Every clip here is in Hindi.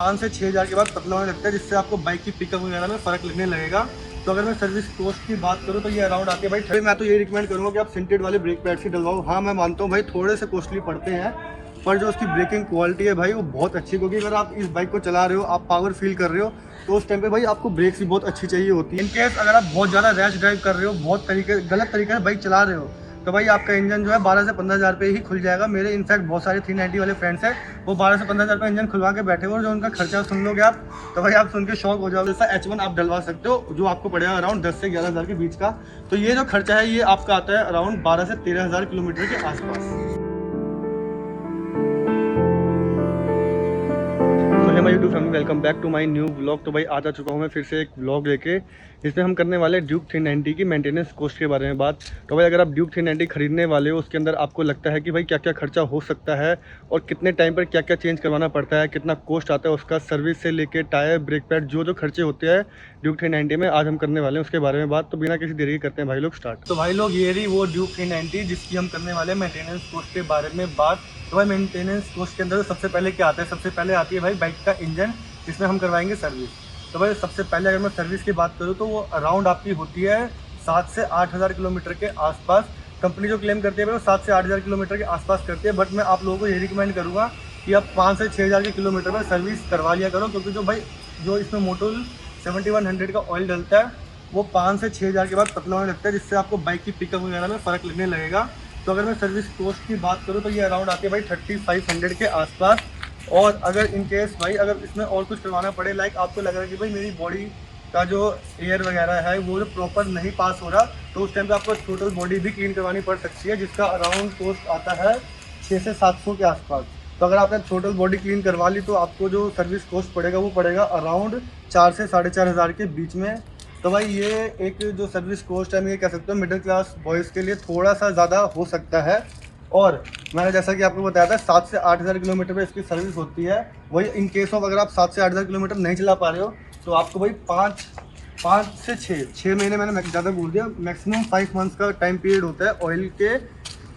5 से 6 हज़ार के बाद पतला होने लगता है, जिससे आपको बाइक की पिकअप वगैरह में फ़र्क लगने लगेगा। तो अगर मैं सर्विस कॉस्ट की बात करूँ तो ये अराउंड आती है भाई। मैं तो ये रिकमेंड करूँगा कि आप सिंटेड वाले ब्रेक पैड्स ही डलवाओ। हाँ, मैं मानता हूँ भाई थोड़े से कॉस्टली पड़ते हैं, पर जो उसकी ब्रेकिंग क्वालिटी है भाई वो बहुत अच्छी है। क्योंकि अगर आप इस बाइक को चला रहे हो, आप पावर फील कर रहे हो, तो उस टाइम पे भाई आपको ब्रेक्स भी बहुत अच्छी चाहिए होती है। इनकेस अगर आप बहुत ज़्यादा रैश ड्राइव कर रहे हो, बहुत गलत तरीके से बाइक चला रहे हो, तो भाई आपका इंजन जो है 12 से 15 हज़ार पे ही खुल जाएगा। मेरे इनफैक्ट बहुत सारे 390 वाले फ्रेंड्स हैं, वो 12 से 15 हज़ार पे इंजन खुलवा के बैठे हुए, और जो उनका खर्चा सुन लोगे आप, तो भाई आप सुन के शौक हो जाओगे। जैसा H1 आप डलवा सकते हो, जो आपको पड़ेगा अराउंड 10 से 11 हज़ार के बीच का। तो ये जो खर्चा है ये आपका आता है अराउंड 12 से 13 हज़ार किलोमीटर के आसपास। My YouTube family, welcome back to my new vlog. तो भाई आ चुका हूँ मैं फिर से एक व्लॉग लेके। इसमें हम करने वाले ड्यूक 390 की मेंटेनेंस कॉस्ट के बारे में बात। तो भाई अगर आप ड्यूक 390 खरीदने वाले हो, उसके अंदर आपको लगता है कि भाई क्या क्या खर्चा हो सकता है और कितने टाइम पर क्या क्या चेंज करवाना पड़ता है, कितना कॉस्ट आता है उसका, सर्विस से लेके टायर, ब्रेक पैड, जो खर्चे होते हैं ड्यूक 390 में, आज हम करने वाले हैं उसके बारे में बात। तो बिना किसी देरी के करते हैं भाई लोग स्टार्ट। तो भाई लोग ये रही वो ड्यूक 390 जिसकी हम करने वाले हैं मेंटेनेंस कॉस्ट के बारे में बात। तो भाई मेंटेनेंस कॉस्ट के अंदर सबसे पहले क्या आता है, सबसे पहले आती है भाई बाइक का इंजन, जिसमें हम करवाएंगे सर्विस। तो भाई सबसे पहले अगर मैं सर्विस की बात करूँ तो वो अराउंड आपकी होती है 7 से 8 हज़ार किलोमीटर के आसपास। कंपनी जो क्लेम करती है वो 7 से 8 हज़ार किलोमीटर के आसपास करती है, बट मैं आप लोगों को ये रिकमेंड करूँगा कि आप 5 से 6 हज़ार के किलोमीटर में सर्विस करवा लिया करो। क्योंकि जो इसमें मोटोल 7100 का ऑयल डलता है, वो 5 से 6 हज़ार के बाद पतला होने लगता है, जिससे आपको बाइक की पिकअप वगैरह में फ़र्क लगने लगेगा। तो अगर मैं सर्विस कॉस्ट की बात करूँ तो ये अराउंड आती है भाई 3500 के आसपास। और अगर इन केस भाई अगर इसमें और कुछ करवाना पड़े, लाइक आपको लग रहा है कि भाई मेरी बॉडी का जो एयर वगैरह है वो जो प्रॉपर नहीं पास हो रहा, तो उस टाइम पे आपको टोटल बॉडी भी क्लीन करवानी पड़ सकती है, जिसका अराउंड कॉस्ट आता है 6 से 700 के आसपास। तो अगर आपने टोटल बॉडी क्लीन करवा ली तो आपको जो सर्विस कॉस्ट पड़ेगा वो पड़ेगा अराउंड 4 से 4.5 हज़ार के बीच में। तो भाई ये एक जो सर्विस कॉस्ट है, मैं ये कह सकता हूँ मिडिल क्लास बॉयज़ के लिए थोड़ा सा ज़्यादा हो सकता है। और मैंने जैसा कि आपको बताया था 7 से 8 हज़ार किलोमीटर पे इसकी सर्विस होती है। वही इन केस ऑफ अगर आप 7 से 8 हज़ार किलोमीटर नहीं चला पा रहे हो, तो आपको भाई 5 से 6 महीने, मैंने ज़्यादा बोल दिया, मैक्सिमम 5 मंथ्स का टाइम पीरियड होता है ऑयल के।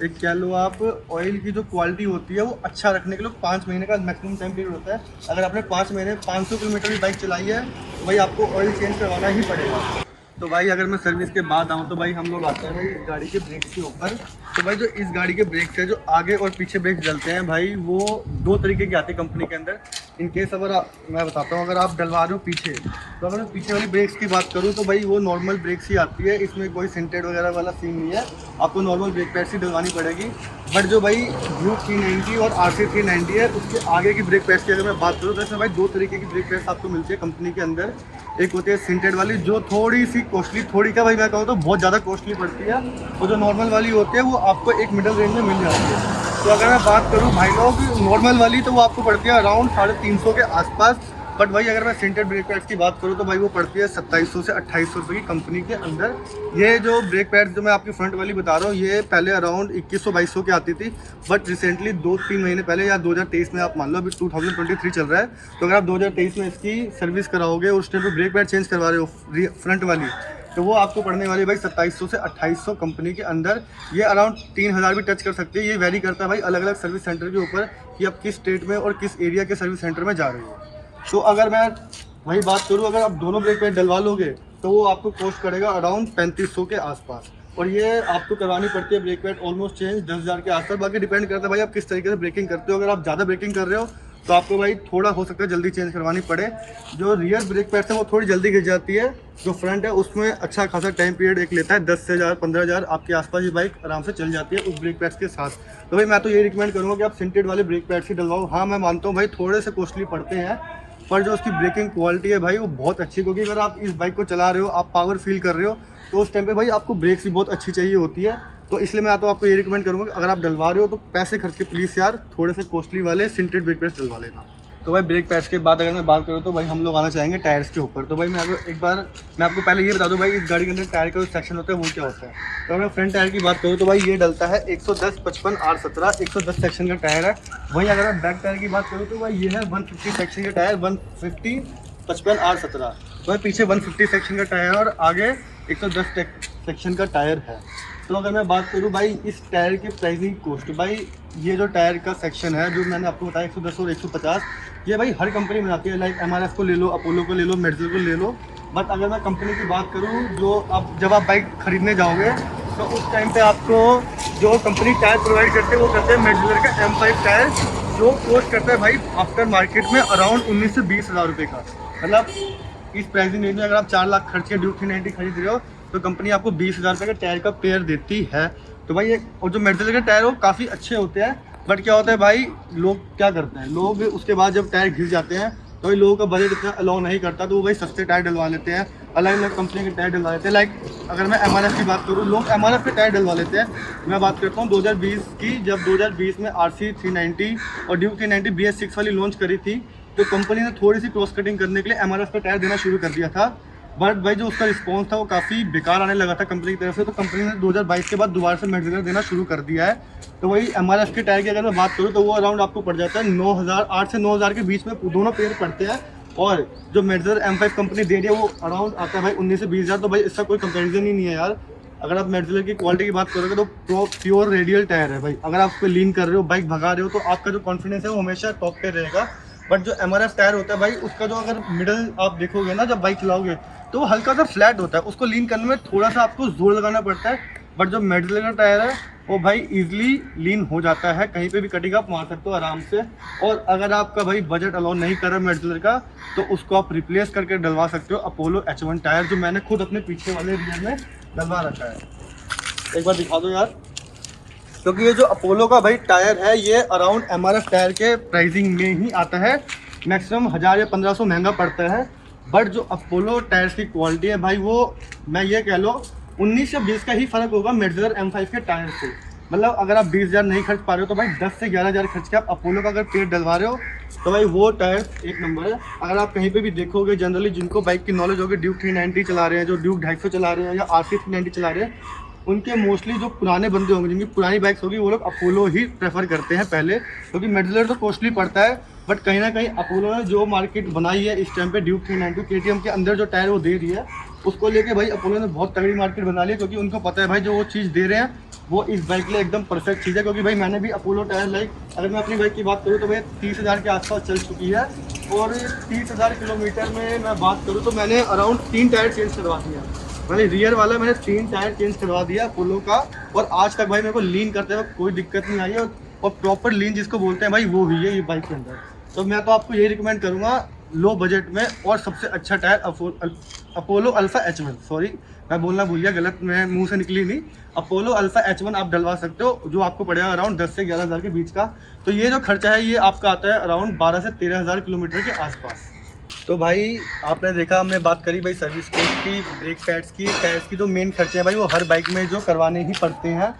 एक कह लो आप ऑयल की जो क्वालिटी होती है वो अच्छा रखने के लिए 5 महीने का मैक्सिमम टाइम पीरियड होता है। अगर आपने 5 महीने 500 किलोमीटर की बाइक चलाई है तो भाई आपको ऑयल चेंज करवाना ही पड़ेगा। तो भाई अगर मैं सर्विस के बाद आऊँ तो भाई हम लोग आते हैं भाई इस गाड़ी के ब्रेक्स के ऊपर। तो भाई जो इस गाड़ी के ब्रेक्स है, जो आगे और पीछे ब्रेक्स डलते हैं भाई, वो 2 तरीके के आते हैं कंपनी के अंदर। इन केस अगर मैं बताता हूँ, अगर आप डलवा रहे हो पीछे, तो अगर मैं पीछे वाली ब्रेक्स की बात करूँ तो भाई वो नॉर्मल ब्रेक्स ही आती है, इसमें कोई सिंटेड वगैरह वाला सीन नहीं है, आपको नॉर्मल ब्रेक पैड्स ही डलवानी पड़ेगी। बट जो भाई ड्यूक 390 और RC 390 है, उसके आगे की ब्रेक पैड्स की अगर मैं बात करूँ तो इसमें भाई 2 तरीके की ब्रेक पैड्स आपको मिलती है कंपनी के अंदर। एक होती है सिंटेड वाली, जो थोड़ी सी कॉस्टली, थोड़ी क्या भाई मैं कहूँ तो बहुत ज़्यादा कॉस्टली पड़ती है, और जो नॉर्मल वाली होती है वो आपको एक मिडिल रेंज में मिल जाती है। तो अगर मैं बात करूँ भाई लोग नॉर्मल वाली, तो वो आपको पड़ती है अराउंड 350 के आसपास। बट भाई अगर मैं सिंटेड ब्रेक पैड्स की बात करूँ तो भाई वो पड़ती है 2700 से 2800 रुपये की कंपनी के अंदर। ये जो ब्रेक पैड्स जो मैं आपकी फ्रंट वाली बता रहा हूँ, ये पहले अराउंड 2100-2200 की आती थी, बट रिसेंटली 2-3 महीने पहले या 2023 में आप मान लो, अभी 2023 चल रहा है, तो अगर आप 2023 में इसकी सर्विस कराओगे और उस टाइम पर ब्रेक पैड चेंज करवा रहे हो फ्रंट वाली, तो वो आपको पड़ने वाली भाई 2700 से 2800 कंपनी के अंदर। ये अराउंड 3000 भी टच कर सकती है। ये वेरी करता है भाई अलग अलग सर्विस सेंटर के ऊपर कि आप किस स्टेट में और किस एरिया के सर्विस सेंटर में जा रहे हो। तो अगर मैं वही बात करूँ, अगर आप दोनों ब्रेक पैड डलवा लोगे तो वो आपको कॉस्ट करेगा अराउंड 3500 के आसपास। और ये आपको करवानी पड़ती है ब्रेक पैड ऑलमोस्ट चेंज 10,000 के आसपास। बाकी डिपेंड करता है भाई आप किस तरीके से ब्रेकिंग करते हो। अगर आप ज़्यादा ब्रेकिंग कर रहे हो तो आपको भाई थोड़ा हो सकता है जल्दी चेंज करवानी पड़े। जो रियर ब्रेक पैड्स है वो थोड़ी जल्दी गिर जाती है, जो फ्रंट है उसमें अच्छा खासा टाइम पीरियड एक लेता है, 10 से 15,000 आपके आसपास ये बाइक आराम से चल जाती है उस ब्रेक पैड्स के साथ। तो भाई मैं तो ये रिकमेंड करूँगा कि आप सिंटेड वाले ब्रेक पैड्स ही डलवाओ। हाँ, मैं मानता हूँ भाई थोड़े से कॉस्टली पड़ते हैं, पर जो उसकी ब्रेकिंग क्वालिटी है भाई वो बहुत अच्छी। क्योंकि अगर आप इस बाइक को चला रहे हो, आप पावर फील कर रहे हो, तो उस टाइम पे भाई आपको ब्रेक्स भी बहुत अच्छी चाहिए होती है। तो इसलिए मैं तो आपको ये रिकमेंड करूँगा कि अगर आप डलवा रहे हो तो पैसे खर्च के प्लीज़ यार थोड़े से कॉस्टली वाले सिंटेड ब्रेक पैड्स डलवा लेना। तो भाई ब्रेक पैड्स के बाद अगर मैं बात करूँ तो भाई हम लोग आना चाहेंगे टायर्स के ऊपर। तो भाई मैं आपको पहले ये बता दूँ भाई इस गाड़ी के अंदर टायर का जो सेक्शन होता है वो क्या होता है। तो अगर मैं फ्रंट टायर की बात करूँ तो भाई ये डलता है 110/55 R17, 110 सेक्शन का टायर है। वहीं अगर मैं बैक टायर की बात करूँ तो भाई ये है 150 सेक्शन का टायर, 150/55 R17। तो भाई पीछे 150 सेक्शन का टायर और आगे सेक्शन का टायर है। तो अगर मैं बात करूँ भाई इस टायर की प्राइसिंग कॉस्ट, भाई ये जो टायर का सेक्शन है जो मैंने आपको बताया 110 और 150, ये भाई हर कंपनी बनाती है। लाइक MRF को ले लो, अपोलो को ले लो, मेटल को ले लो। बट अगर मैं कंपनी की बात करूँ, जो अब जब आप बाइक खरीदने जाओगे तो उस टाइम पे आपको जो कंपनी टायर प्रोवाइड करते हैं वो करते हैं मेटलर का M5 टायर, जो कॉस्ट करता है भाई आफ्टर मार्केट में अराउंड 19 से 20 हज़ार रुपये का। मतलब इस प्राइसिंग रेंज में अगर आप 4 लाख खर्च के ड्यूक 390 खरीद रहे हो तो कंपनी आपको 20 हज़ार रुपये का टायर का पेयर देती है। तो भाई ये, और जो मेटल के टायर वो काफ़ी अच्छे होते हैं। बट क्या होता है भाई, लोग क्या करते हैं, लोग उसके बाद जब टायर घिस जाते हैं तो भाई लोगों का बजट इतना अलाउ नहीं करता, तो वो भाई सस्ते टायर डलवा लेते हैं, अलग अलग कंपनी के टायर डलवा लेते हैं। लाइक अगर मैं MRF की बात करूँ, लोग MRF के टायर डलवा लेते हैं। मैं बात करता हूँ 2020 की, जब 2020 में RC 390 और ड्यूक 390 BS6 वाली लॉन्च करी थी, तो कंपनी ने थोड़ी सी क्रॉस कटिंग करने के लिए MRF का टायर देना शुरू कर दिया था। बट भाई जो उसका रिस्पॉन्स था वो काफ़ी बेकार आने लगा था कंपनी की तरफ से, तो कंपनी ने 2022 के बाद दोबारा से मेटल देना शुरू कर दिया है। तो वही MRF के टायर की अगर मैं बात करूँ तो वो अराउंड आपको पड़ जाता है 9,000, 8 से 9,000 के बीच में दोनों पेयर पड़ते हैं। और जो मेटल M5 कंपनी दे रही है वो अराउंड आता है भाई 19 से 20 हज़ार। तो भाई इसका कोई कंपेरिजन ही नहीं है यार। अगर आप मेटल की क्वालिटी की बात करोगे तो प्योर रेडियल टायर है भाई। अगर आप उस पर लीन कर रहे हो, बाइक भगा रहे हो, तो आपका जो कॉन्फिडेंस है वो हमेशा टॉप पे रहेगा। बट जो MRF टायर होता है भाई, उसका जो अगर मिडल आप देखोगे ना जब बाइक चलाओगे, तो वो हल्का सा फ्लैट होता है, उसको लीन करने में थोड़ा सा आपको जोर लगाना पड़ता है। बट जो मेटल का टायर है वो भाई इजीली लीन हो जाता है, कहीं पे भी कटिंग आप मार सकते हो आराम से। और अगर आपका भाई बजट अलाउ नहीं कर रहा मेटल का, तो उसको आप रिप्लेस करके डलवा सकते हो अपोलो H1 टायर, जो मैंने खुद अपने पीछे वाले रियर में डलवा रखा है। एक बार दिखा दो यार, क्योंकि ये जो अपोलो का भाई टायर है ये अराउंड MRF टायर के प्राइसिंग में ही आता है। मैक्सिमम 1000 या 1500 महंगा पड़ता है। बट जो अपोलो टायर्स की क्वालिटी है भाई, वो मैं ये कह लो 19 या 20 का ही फ़र्क होगा मेटलर M5 के टायर से। मतलब अगर आप 20 हज़ार नहीं खर्च पा रहे हो तो भाई 10 से 11 हज़ार खर्च के आप अपोलो का अगर पेड़ डलवा रहे हो तो भाई वो टायर एक नंबर है। अगर आप कहीं पे भी देखोगे, जनरली जिनको बाइक की नॉलेज होगी, ड्यूक 390 चला रहे हैं, जो ड्यूक 250 चला रहे हैं या RC 390 चला रहे हैं, उनके मोस्टली जो पुराने बंदे होंगे जिनकी पुरानी बाइक्स होगी, वो लोग अपोलो ही प्रेफर करते हैं पहले, क्योंकि मेटलर तो कॉस्टली पड़ता है। बट कहीं ना कहीं अपोलो ने जो मार्केट बनाई है इस टाइम पे ड्यूक 390 KTM के अंदर जो टायर वो दे रही है, उसको लेके भाई अपोलो ने बहुत तगड़ी मार्केट बना ली है। क्योंकि उनको पता है भाई जो वो चीज़ दे रहे हैं वो इस बाइक के लिए एकदम परफेक्ट चीज़ है। क्योंकि भाई मैंने भी अपोलो टायर, लाइक अगर मैं अपनी बाइक की बात करूँ तो भाई 30 हज़ार के आसपास चल चुकी है। और 30 हज़ार किलोमीटर में मैं बात करूँ तो मैंने अराउंड 3 टायर चेंज करवा दिया। मैंने रियर वाला मैंने 3 टायर चेंज करवा दिया अपोलो का, और आज तक भाई मेरे को लीन करते हुए कोई दिक्कत नहीं आई है। और प्रॉपर लीन जिसको बोलते हैं भाई वो हुई है ये बाइक के अंदर। तो मैं तो आपको यही रिकमेंड करूँगा लो बजट में और सबसे अच्छा tyre Apollo alpha H1, sorry मैं बोलना भूल गया, गलत मैं मुंह से निकली नहीं, अपोलो अल्फा H1 आप डलवा सकते हो, जो आपको पड़ेगा अराउंड 10 से 11 हज़ार के बीच का। तो ये जो खर्चा है ये आपका आता है अराउंड 12 से 13 हज़ार किलोमीटर के आसपास। तो भाई आपने देखा, हमने बात करी भाई सर्विस कॉस्ट की, ब्रेक पैड्स की, टायर्स की। जो मेन खर्चे हैं भाई वो हर बाइक में जो करवाने ही पड़ते हैं।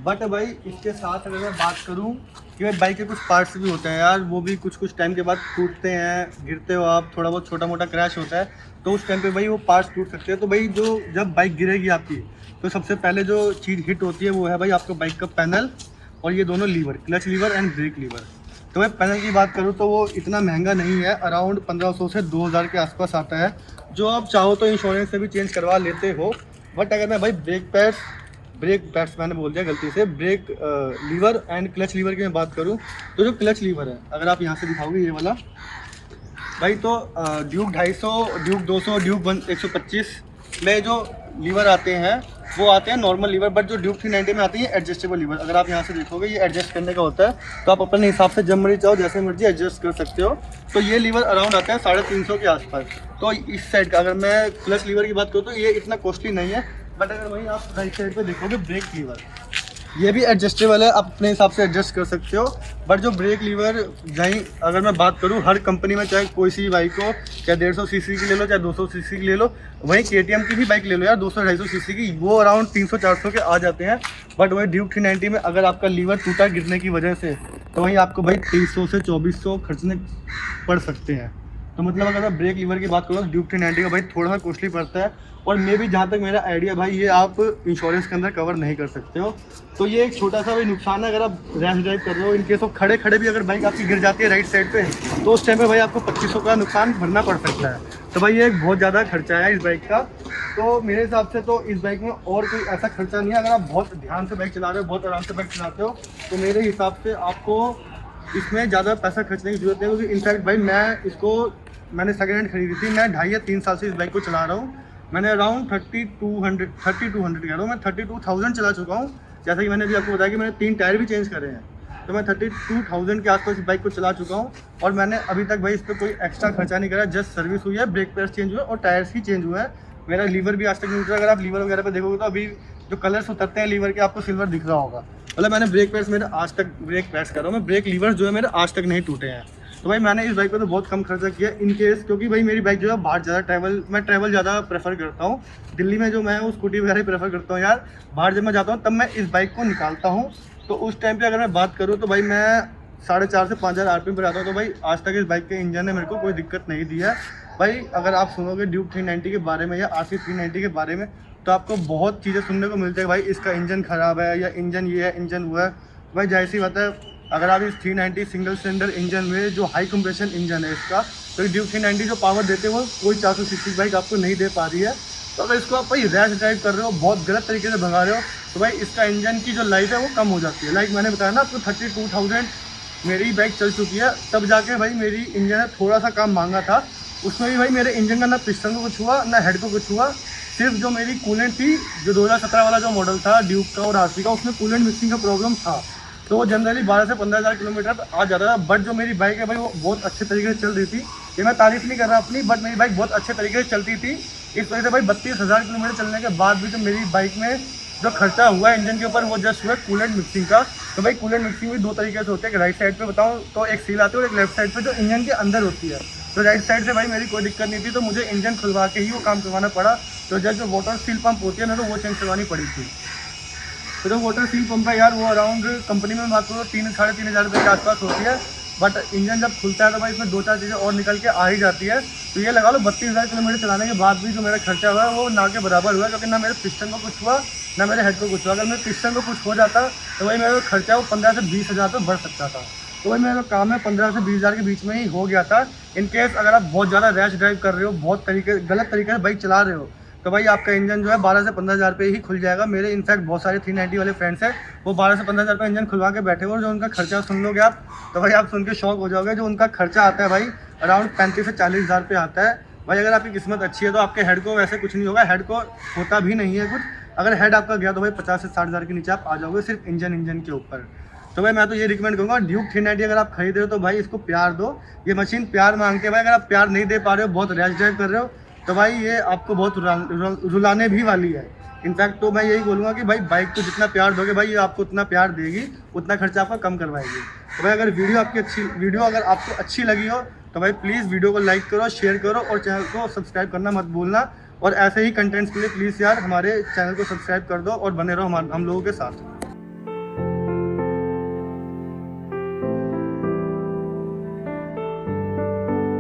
बट भाई इसके साथ अगर मैं बात करूं कि भाई बाइक के कुछ पार्ट्स भी होते हैं यार, वो भी कुछ कुछ टाइम के बाद टूटते हैं, गिरते हो आप, थोड़ा बहुत छोटा मोटा क्रैश होता है तो उस टाइम पे भाई वो पार्ट्स टूट सकते हैं। तो भाई जो जब बाइक गिरेगी आपकी, तो सबसे पहले जो चीज़ हिट होती है वो है भाई आपका बाइक का पैनल और ये दोनों lever, clutch lever and brake lever. तो भाई पैनल की बात करूँ तो वो इतना महंगा नहीं है, अराउंड 1500 से 2000 के आसपास आता है, जो आप चाहो तो इंश्योरेंस से भी चेंज करवा लेते हो। बट अगर मैं भाई ब्रेक पैड्स मैंने बोल दिया गलती से, brake lever and clutch lever की मैं बात करूँ तो जो क्लच लीवर है, अगर आप यहाँ से दिखाओगे ये वाला भाई, तो ड्यूक 250, ड्यूक 200, ड्यूक 125 में जो लीवर आते हैं वो आते हैं नॉर्मल लीवर। बट जो ड्यूक 390 में आती है एडजस्टेबल लीवर, अगर आप यहाँ से देखोगे ये एडजस्ट करने का होता है, तो आप अपने हिसाब से जब मर्जी चाहो जैसे मर्जी एडजस्ट कर सकते हो। तो ये लीवर अराउंड आता है 350 के आसपास। तो इस साइड का अगर मैं क्लच लीवर की बात करूँ तो ये इतना कॉस्टली नहीं है। बट अगर वहीं आप राइट साइड पर देखोगे ब्रेक लीवर, ये भी एडजस्टेबल है, आप अपने हिसाब से एडजस्ट कर सकते हो। बट जो ब्रेक लीवर जहीं अगर मैं बात करूँ हर कंपनी में, चाहे कोई सी बाइक हो, चाहे 150 सीसी की ले लो, चाहे 200 सीसी की ले लो, वहीं KTM की भी बाइक ले लो यार 200-250 सीसी की, वो अराउंड 300-400 के आ जाते हैं। बट वही ड्यूक 390 में अगर आपका लीवर टूटा गिरने की वजह से, तो वहीं आपको भाई 2300 से 2400 खर्चने पड़ सकते हैं। तो मतलब अगर मैं ब्रेक लीवर की बात करूँ तो ड्यूक 390 का भाई थोड़ा सा कॉस्टली पड़ता है। और मे भी जहाँ तक मेरा आइडिया भाई, ये आप इंश्योरेंस के अंदर कवर नहीं कर सकते हो। तो ये एक छोटा सा भाई नुकसान है अगर आप रैश ड्राइव कर रहे हो। इनकेस ऑफ खड़े खड़े भी अगर बाइक आपकी गिर जाती है राइट साइड पे, तो उस टाइम पे भाई आपको 2500 का नुकसान भरना पड़ सकता है। तो भाई ये एक बहुत ज़्यादा खर्चा है इस बाइक का। तो मेरे हिसाब से तो इस बाइक में और कोई ऐसा खर्चा नहीं है। अगर आप बहुत ध्यान से बाइक चला रहे हो, बहुत आराम से बाइक चलाते हो, तो मेरे हिसाब से आपको इसमें ज़्यादा पैसा खर्चने की जरूरत नहीं है। क्योंकि इनफैक्ट भाई मैंने सेकेंड हैंड खरीदी थी। मैं 2.5 या 3 साल से इस बाइक को चला रहा हूँ। मैंने अराउंड 3200 कह रहा हूँ, मैं 32,000 चला चुका हूँ। जैसा कि मैंने अभी आपको बताया कि मैंने 3 टायर भी चेंज करे हैं। तो मैं 32,000 के आसपास इस बाइक को चला चुका हूँ। और मैंने अभी तक भाई इस पर कोई एक्स्ट्रा खर्चा नहीं करा। जस्ट सर्विस हुई है, ब्रेक पैड्स चेंज हुए और टायर्स ही चेंज हुए हैं। मेरा लीवर भी आज तक नहीं उतरा। अगर आप लीवर वगैरह पे देखोगे तो अभी जो कलर्स उतरते हैं लीवर के, आपको सिल्वर दिख रहा होगा। मतलब मैंने ब्रेक पैड्स मेरे आज तक, ब्रेक पैड्स कर रहा हूँ मैं, ब्रेक लीवर जो है मेरे आज तक नहीं टूटे हैं। तो भाई मैंने इस बाइक पे तो बहुत कम खर्चा किया इन केस, क्योंकि भाई मेरी बाइक जो है बाहर ज़्यादा मैं ट्रैवल ज़्यादा प्रेफर करता हूँ। दिल्ली में जो मैं वो स्कूटी वगैरह प्रेफर करता हूँ यार। बाहर जब मैं जाता हूँ तब मैं इस बाइक को निकालता हूँ। तो उस टाइम पे अगर मैं बात करूँ तो भाई मैं 4,500 से 5,000 आरपीएम पर आता हूँ। तो भाई आज तक इस बाइक के इंजन ने मेरे को कोई दिक्कत नहीं दी है। भाई अगर आप सुनोगे ड्यूक 390 के बारे में या RC 390 के बारे में, तो आपको बहुत चीज़ें सुनने को मिलती है। भाई इसका इंजन ख़राब है, या इंजन ये है, इंजन वो है। भाई जाहिर सी बात है, अगर आप इस 390 सिंगल सिलेंडर इंजन में जो हाई कंप्रेशन इंजन है इसका, तो ड्यूक 390 जो पावर देते हैं वो कोई 400 सीसी बाइक आपको नहीं दे पा रही है। तो अगर इसको आप भाई रैश ड्राइव कर रहे हो, बहुत गलत तरीके से भगा रहे हो, तो भाई इसका इंजन की जो लाइफ है वो कम हो जाती है। लाइक मैंने बताया ना आपको, 32,000 मेरी बाइक चल चुकी है, तब जाके भाई मेरी इंजन ने थोड़ा सा काम मांगा था। उसमें भी भाई मेरे इंजन का ना पिस्टन को कुछ हुआ ना हेड को कुछ हुआ। सिर्फ जो मेरी कूलेंट थी, जो 2017 वाला जो मॉडल था ड्यूक का और RC का, उसमें कूलेंट मिक्सिंग का प्रॉब्लम था। तो वो जनरली 12 से 15,000 किलोमीटर आ जाता था। बट जो मेरी बाइक है भाई वो बहुत अच्छे तरीके से चल रही थी। ये मैं तारीफ नहीं कर रहा अपनी, बट मेरी बाइक बहुत अच्छे तरीके से चलती थी। इस वजह से भाई 32,000 किलोमीटर चलने के बाद भी जो मेरी बाइक में जो खर्चा हुआ है इंजन के ऊपर, वो जस्ट हुआ कूलेंट मिक्सिंग का। तो भाई कूलेंट मिक्सिंग भी दो तरीके से होते हैं। राइट साइड पे बताऊँ तो एक सील आती है, और एक लेफ्ट साइड पे जो इंजन के अंदर होती है। तो राइट साइड से भाई मेरी कोई दिक्कत नहीं थी, तो मुझे इंजन खुलवा के ही वो काम करवाना पड़ा। तो जब जो वाटर सील पंप होती है ना, तो वो चेंज करवानी पड़ी थी। तो जो वाटर सील पंप है यार, वो अराउंड कंपनी में बात करो 3-3.5 हज़ार रुपये के आसपास होती है। बट इंजन जब खुलता है तो भाई इसमें 2-4 चीज़ें और निकल के आ ही जाती है। तो ये लगा लो 32,000 किलोमीटर चलाने के बाद भी जो मेरा खर्चा हुआ है वो ना के बराबर हुआ, क्योंकि ना मेरे पिस्टन को कुछ हुआ ना मेरे हेड को कुछ हुआ। अगर मेरे पिस्टन को कुछ हो जाता तो भाई मेरा खर्चा वो 15 से 20 हज़ार पर बढ़ सकता था। तो भाई मेरा काम है 15 से 20 हज़ार के बीच में ही हो गया था। इन केस अगर आप बहुत ज़्यादा रैश ड्राइव कर रहे हो, बहुत गलत तरीके से बाइक चला रहे हो, तो भाई आपका इंजन जो है 12 से 15 हज़ार पे ही खुल जाएगा। मेरे इनफैक्ट बहुत सारे 390 वाले फ्रेंड्स हैं, वो 12 से 15 हज़ार पे इंजन खुलवा के बैठे हुए, और जो उनका खर्चा सुन लोगे आप, तो भाई आप सुन के शौक हो जाओगे। जो उनका खर्चा आता है भाई अराउंड 35 से 40 हज़ार पे आता है। भाई अगर आपकी किस्मत अच्छी है तो आपके हेड को वैसे कुछ नहीं होगा, हेड को होता भी नहीं है कुछ। अगर हेड आपका गया तो भाई 50 से 60 हज़ार के नीचे आप आ जाओगे सिर्फ इंजन के ऊपर। तो भाई मैं तो ये रिकमेंड करूँगा, ड्यूक 390 अगर आप खरीद रहे हो तो भाई इसको प्यार दो। ये मशीन प्यार मांगते हैं भाई। अगर आप प्यार नहीं दे पा रहे हो, बहुत रैश ड्राइव कर रहे हो, तो भाई ये आपको बहुत रुलाने भी वाली है। इनफैक्ट तो मैं यही बोलूँगा कि भाई बाइक को जितना प्यार दोगे भाई ये आपको उतना प्यार देगी, उतना खर्चा आपका कम करवाएगी। तो भाई अगर वीडियो अगर आपको अच्छी लगी हो तो भाई प्लीज़ वीडियो को लाइक करो, शेयर करो, और चैनल को सब्सक्राइब करना मत भूलना। और ऐसे ही कंटेंट्स के लिए प्लीज़ यार हमारे चैनल को सब्सक्राइब कर दो और बने रहो हम लोगों के साथ।